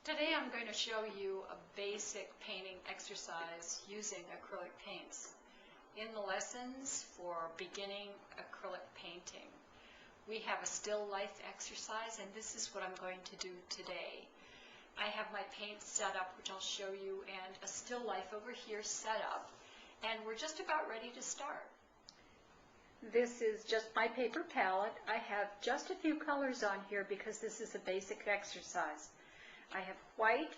Today I'm going to show you a basic painting exercise using acrylic paints. In the lessons for beginning acrylic painting, we have a still life exercise, and this is what I'm going to do today. I have my paint set up, which I'll show you, and a still life over here set up, and we're just about ready to start. This is just my paper palette. I have just a few colors on here because this is a basic exercise. I have white,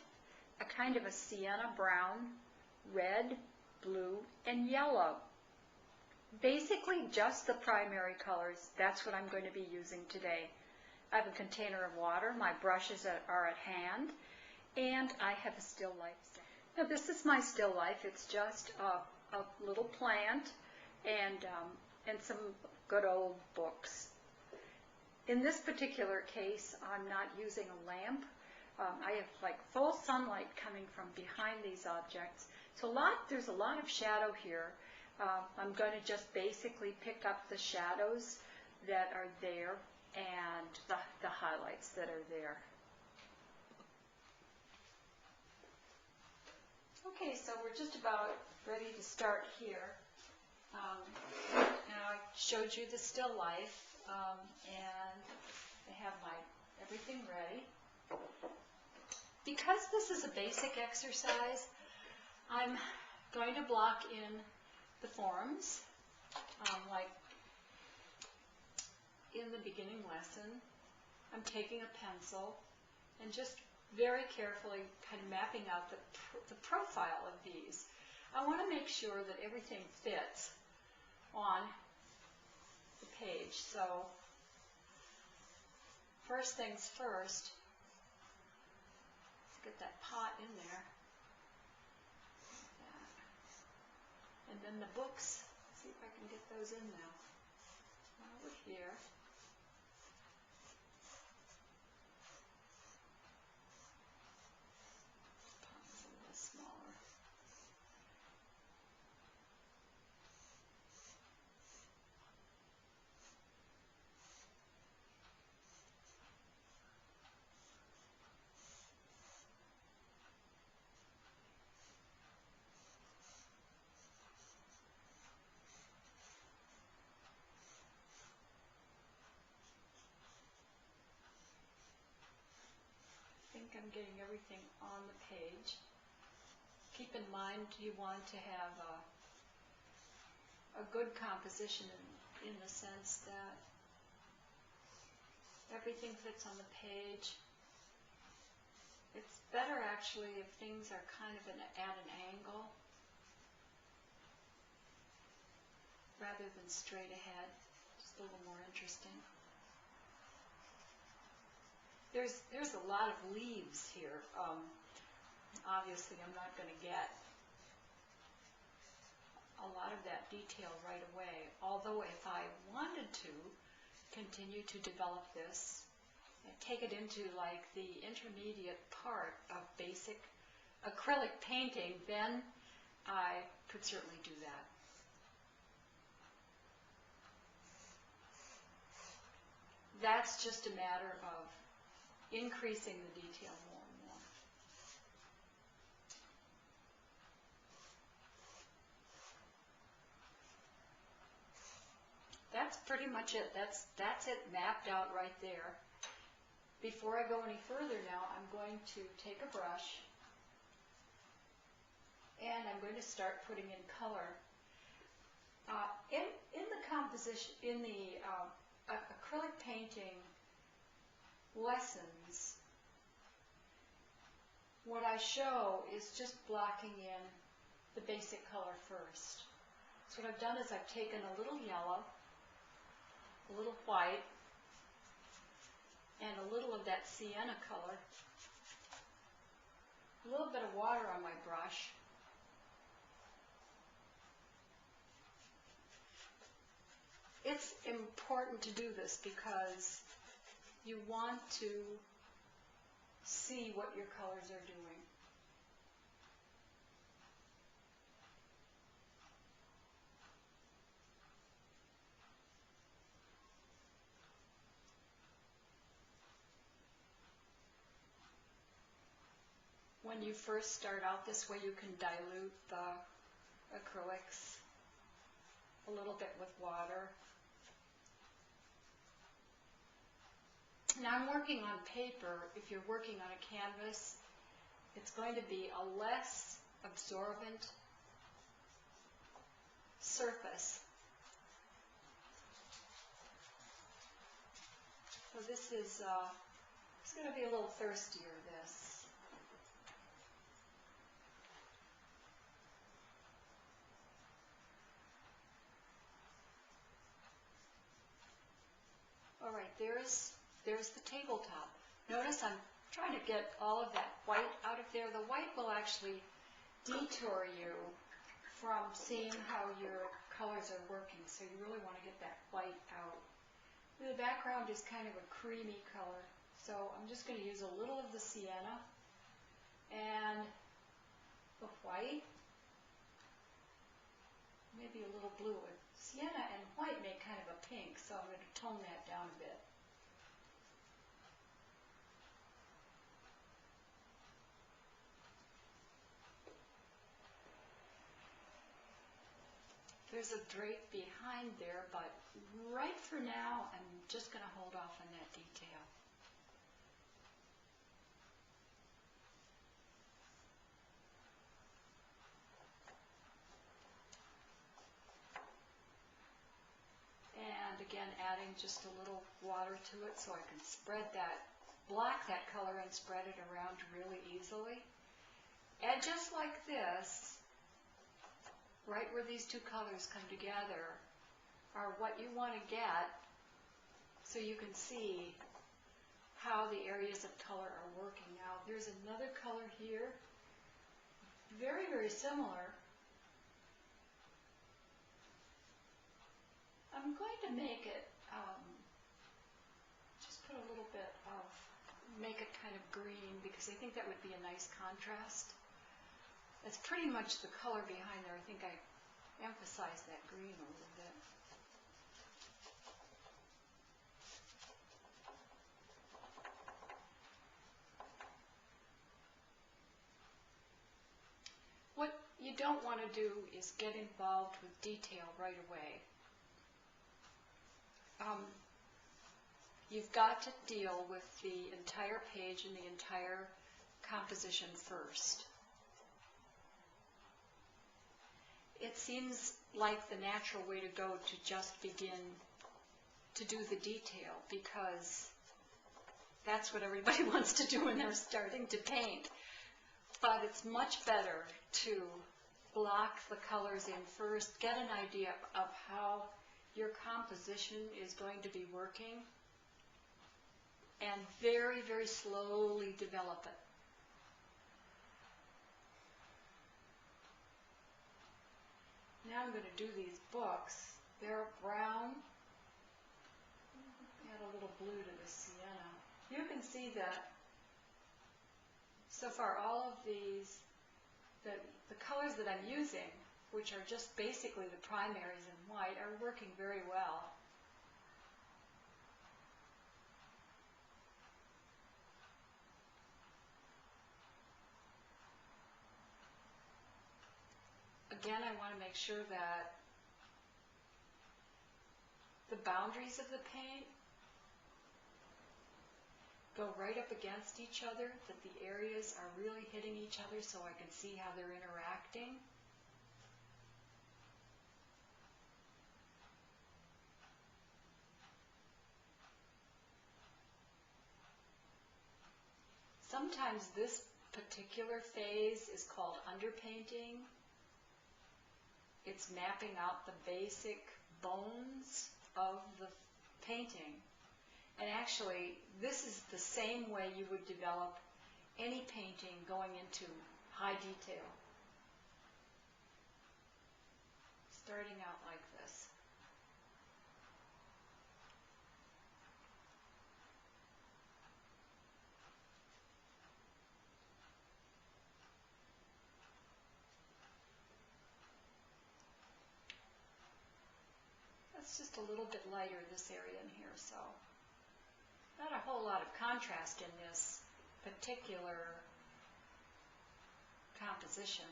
a kind of a sienna brown, red, blue, and yellow. Basically just the primary colors. That's what I'm going to be using today. I have a container of water, my brushes are at hand, and I have a still life set. Now this is my still life. It's just a little plant and some good old books. In this particular case, I'm not using a lamp. I have like full sunlight coming from behind these objects. So there's a lot of shadow here. I'm going to just basically pick up the shadows that are there and the highlights that are there. Okay, so we're just about ready to start here. Now I showed you the still life, and I have everything ready. Because this is a basic exercise, I'm going to block in the forms, like in the beginning lesson. I'm taking a pencil and just very carefully kind of mapping out the profile of these. I want to make sure that everything fits on the page. So first things first, let's get that pot in there. Like that. And then the books, see if I can get those in now. Over here. Pot's a little smaller. I think I'm getting everything on the page. Keep in mind you want to have a good composition in the sense that everything fits on the page. It's better actually if things are kind of at an angle rather than straight ahead. Just a little more interesting. There's a lot of leaves here. Obviously, I'm not going to get a lot of that detail right away. Although if I wanted to continue to develop this and take it into like the intermediate part of basic acrylic painting, then I could certainly do that. That's just a matter of increasing the detail more and more. That's pretty much it. That's it mapped out right there. Before I go any further now, I'm going to take a brush and I'm going to start putting in color. In the composition, in the acrylic painting lessons, what I show is just blocking in the basic color first. So what I've done is I've taken a little yellow, a little white, and a little of that sienna color, a little bit of water on my brush, it's important to do this because you want to see what your colors are doing. when you first start out this way, you can dilute the acrylics a little bit with water. Now I'm working on paper. If you're working on a canvas, it's going to be a less absorbent surface. So this is it's going to be a little thirstier, this. All right, there's the tabletop. Notice I'm trying to get all of that white out of there. The white will actually detour you from seeing how your colors are working, so you really want to get that white out. The background is kind of a creamy color, so I'm just going to use a little of the sienna and the white, maybe a little blue. Sienna and white make kind of a pink, so I'm going to tone that down a bit. There's a drape behind there, but right for now, I'm just going to hold off on that detail. And again, adding just a little water to it so I can spread that, block that color and spread it around really easily. And just like this, right where these two colors come together are what you want to get so you can see how the areas of color are working out. There's another color here, very, very similar. I'm going to make it, just put a little bit of, make it kind of green because I think that would be a nice contrast. That's pretty much the color behind there. I think I emphasized that green a little bit. What you don't want to do is get involved with detail right away. You've got to deal with the entire page and the entire composition first. It seems like the natural way to go to just begin to do the detail because that's what everybody wants to do when they're starting to paint. But it's much better to block the colors in first, get an idea of how your composition is going to be working, and very, very slowly develop it. Now I'm going to do these books. They're brown. Add a little blue to the sienna. You can see that so far all of these, the colors that I'm using, which are just basically the primaries in white, are working very well. Again, I want to make sure that the boundaries of the paint go right up against each other, that the areas are really hitting each other so I can see how they're interacting. Sometimes this particular phase is called underpainting. It's mapping out the basic bones of the painting. And actually, this is the same way you would develop any painting going into high detail. Starting out like this. That's just a little bit lighter, this area in here, so not a whole lot of contrast in this particular composition.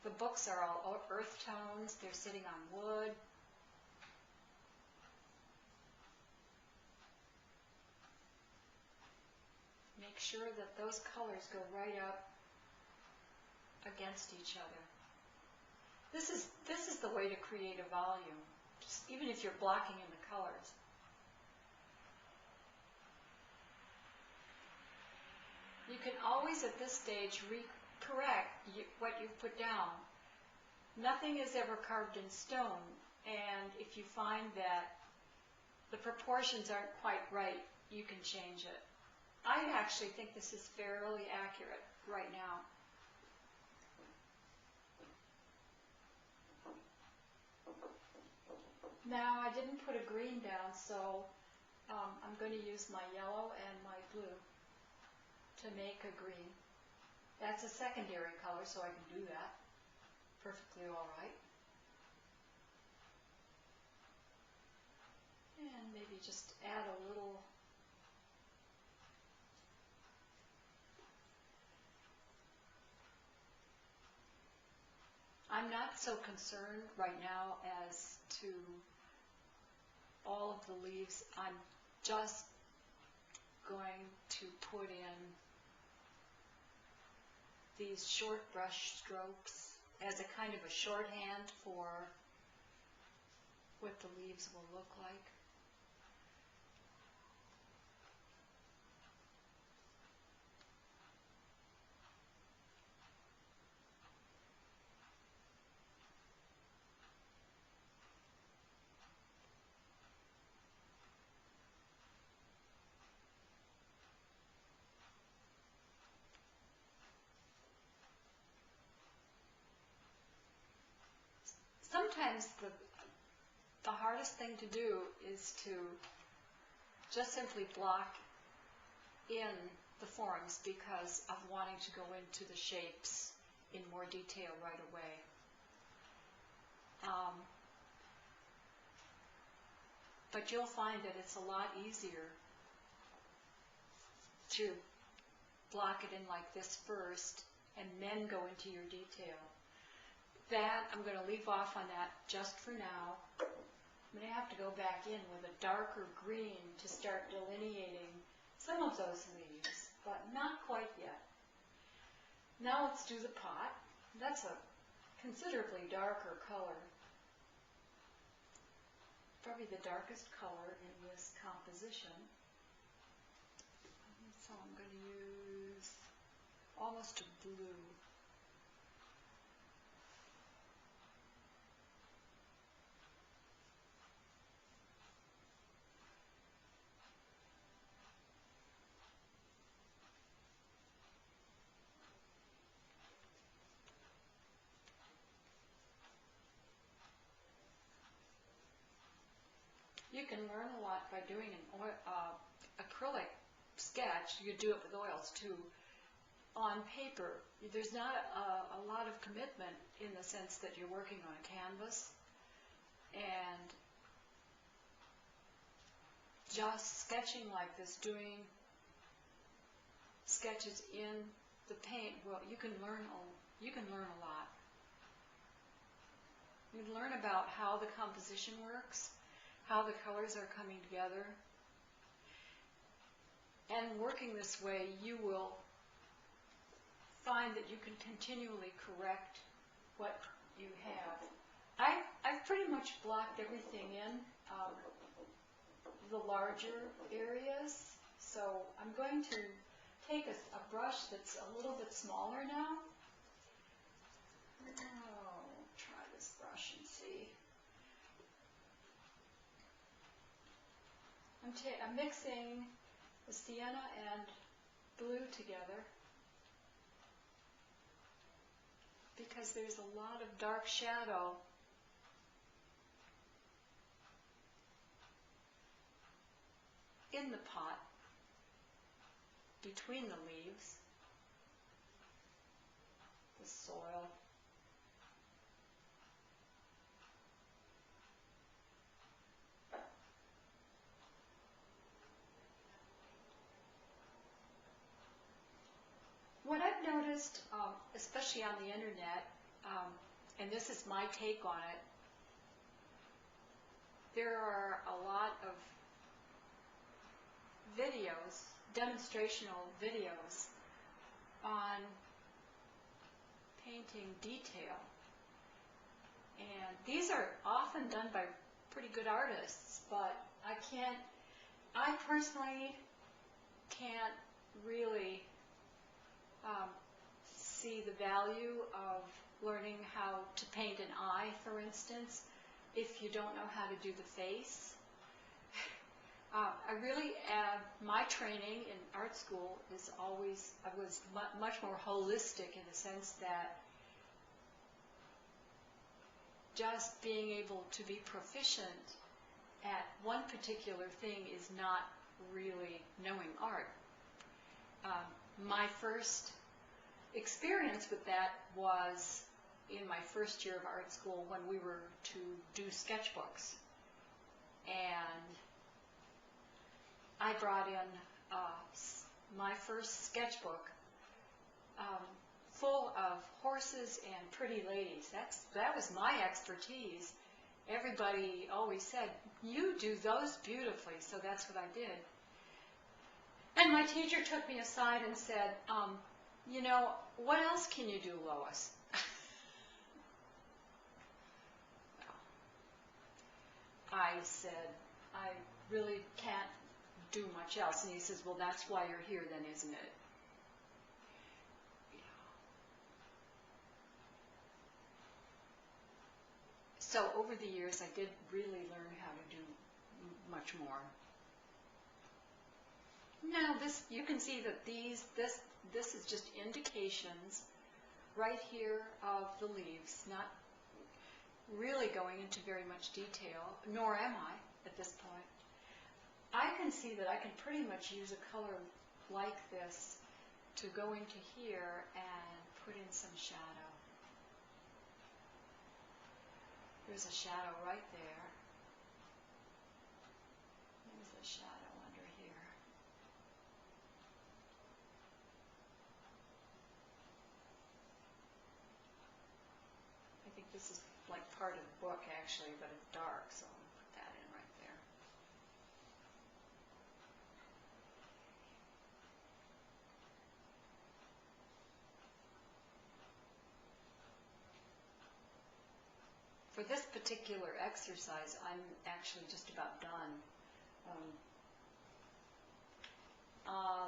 The books are all earth tones, they're sitting on wood. Make sure that those colors go right up against each other. This is the way to create a volume, just even if you're blocking in the colors. You can always at this stage correct what you've put down. Nothing is ever carved in stone, and if you find that the proportions aren't quite right, you can change it. I actually think this is fairly accurate right now. Now I didn't put a green down, so I'm going to use my yellow and my blue to make a green. That's a secondary color, so I can do that perfectly all right. And maybe just add a little I'm not so concerned right now as to all of the leaves. I'm just going to put in these short brush strokes as a kind of a shorthand for what the leaves will look like. Sometimes the hardest thing to do is to just simply block in the forms because of wanting to go into the shapes in more detail right away. But you'll find that it's a lot easier to block it in like this first and then go into your detail. That, I'm going to leave off on that just for now. I'm going to have to go back in with a darker green to start delineating some of those leaves, but not quite yet. Now let's do the pot. That's a considerably darker color. Probably the darkest color in this composition. So I'm going to use almost a blue. You can learn a lot by doing an acrylic sketch. You could do it with oils too. On paper, there's not a lot of commitment in the sense that you're working on a canvas, and just sketching like this, doing sketches in the paint, well, you can learn a lot. You can learn about how the composition works, how the colors are coming together. And working this way, you will find that you can continually correct what you have. I've pretty much blocked everything in, the larger areas. So I'm going to take a brush that's a little bit smaller now. Oh, try this brush and see. I'm mixing the sienna and blue together because there's a lot of dark shadow in the pot between the leaves, the soil. What I've noticed especially on the internet, and this is my take on it, there are a lot of videos, demonstrational videos on painting detail. And these are often done by pretty good artists, but I personally can't really see the value of learning how to paint an eye, for instance, if you don't know how to do the face. My training in art school is always, I was much more holistic in the sense that just being able to be proficient at one particular thing is not really knowing art. My first experience with that was in my first year of art school when we were to do sketchbooks. And I brought in my first sketchbook full of horses and pretty ladies. That was my expertise. Everybody always said, "You do those beautifully," so that's what I did. And my teacher took me aside and said, you know, what else can you do, Lois? I said, I really can't do much else. And he says, well, that's why you're here then, isn't it? So over the years, I did really learn how to do much more. Now this, you can see that this is just indications right here of the leaves, not really going into very much detail, nor am I at this point. I can see that I can pretty much use a color like this to go into here and put in some shadow. There's a shadow right there. There's a shadow under here. I think this is like part of the book actually, but it's dark, so I'm going to put that in right there. For this particular exercise, I'm actually just about done.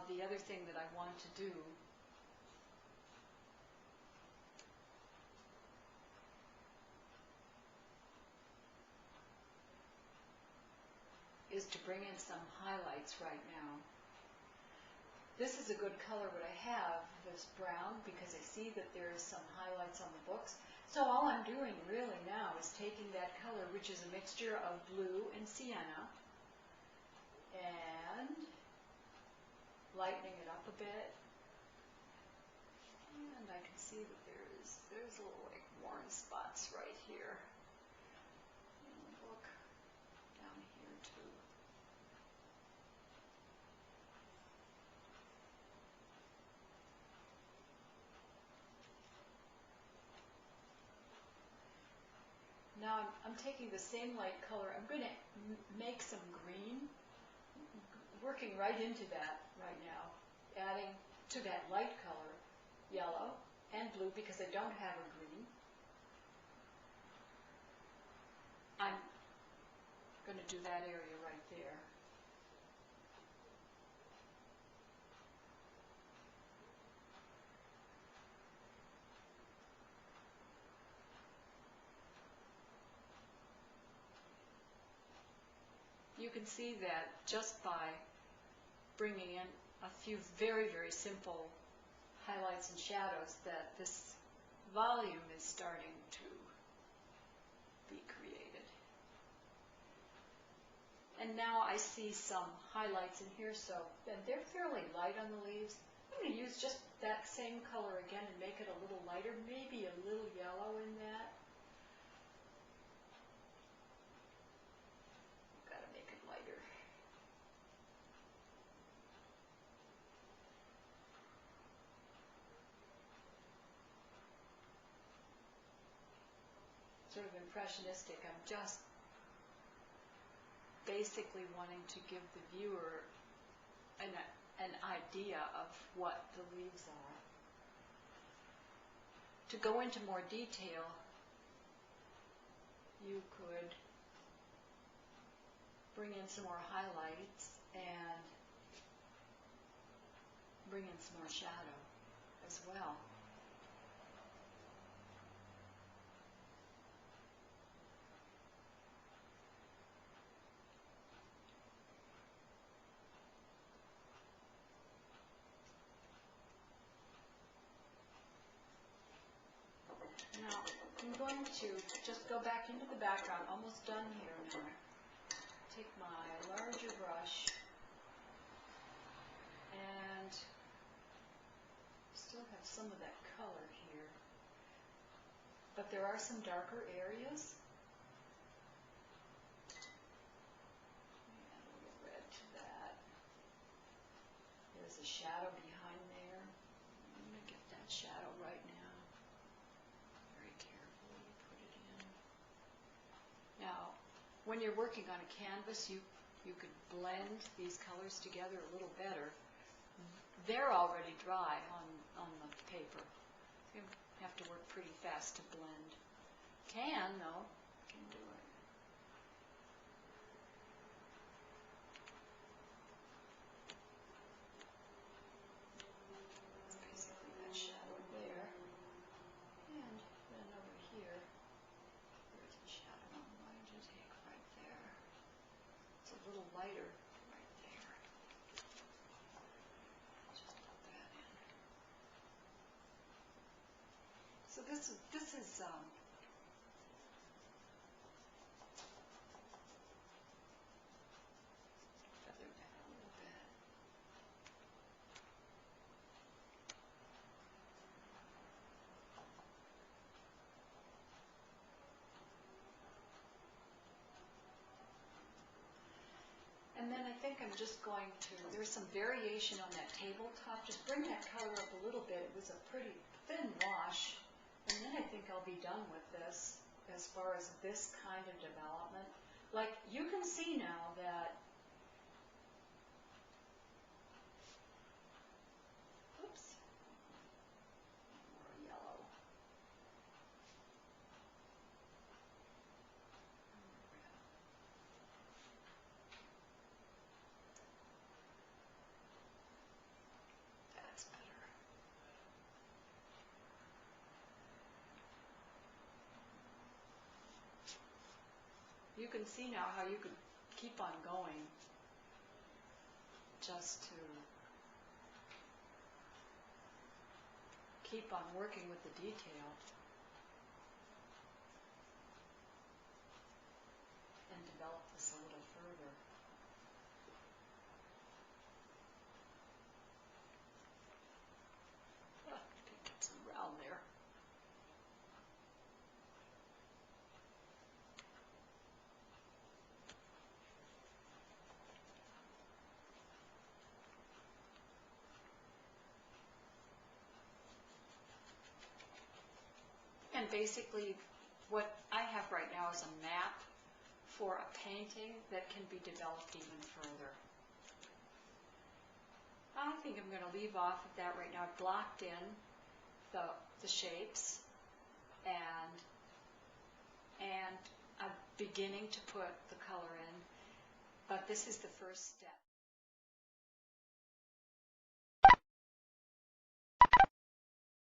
The other thing that I want to do is to bring in some highlights right now. This is a good color what I have, this brown, because I see that there is some highlights on the books. So all I'm doing really now is taking that color, which is a mixture of blue and sienna, and lightening it up a bit. And I can see that there's little like worn spots right here. And look down here too. Now I'm taking the same light color. I'm going to make some green, working right into that right now, adding to that light color yellow and blue because I don't have a green. I'm going to do that area right there. You can see that just by bringing in a few very, very simple highlights and shadows that this volume is starting to be created. And now I see some highlights in here, so and they're fairly light on the leaves. I'm going to use just that same color again and make it a little lighter, maybe a little yellow in that. Got to make it lighter. sort of impressionistic. I'm just basically wanting to give the viewer an idea of what the leaves are. To go into more detail, you could bring in some more highlights and bring in some more shadow as well. Now, I'm going to just go back into the background, almost done here now. Take my larger brush and still have some of that color here. But there are some darker areas. And a little red to that. There's a shadow behind there. I'm going to get that shadow right now. Now, when you're working on a canvas, you could blend these colors together a little better. They're already dry on the paper. You have to work pretty fast to blend. Can, though. Can do it. Basically that shadow there. And then over here, there's a shadow I'm going to take right there. It's a little lighter right there. Just put that in. So this is feather that a little bit. And then I think I'm just going to, there's some variation on that tabletop. Just bring that color up a little bit. It was a pretty thin wash. And then I think I'll be done with this as far as this kind of development. Like, you can see now that, oops, more yellow. That's better. You can see now how you could keep on going just to keep on working with the detail and develop this a little further. Picked up some brown there. And basically, what I have right now is a map for a painting that can be developed even further. I think I'm going to leave off of that right now. I've blocked in the shapes, and I'm beginning to put the color in, but this is the first step.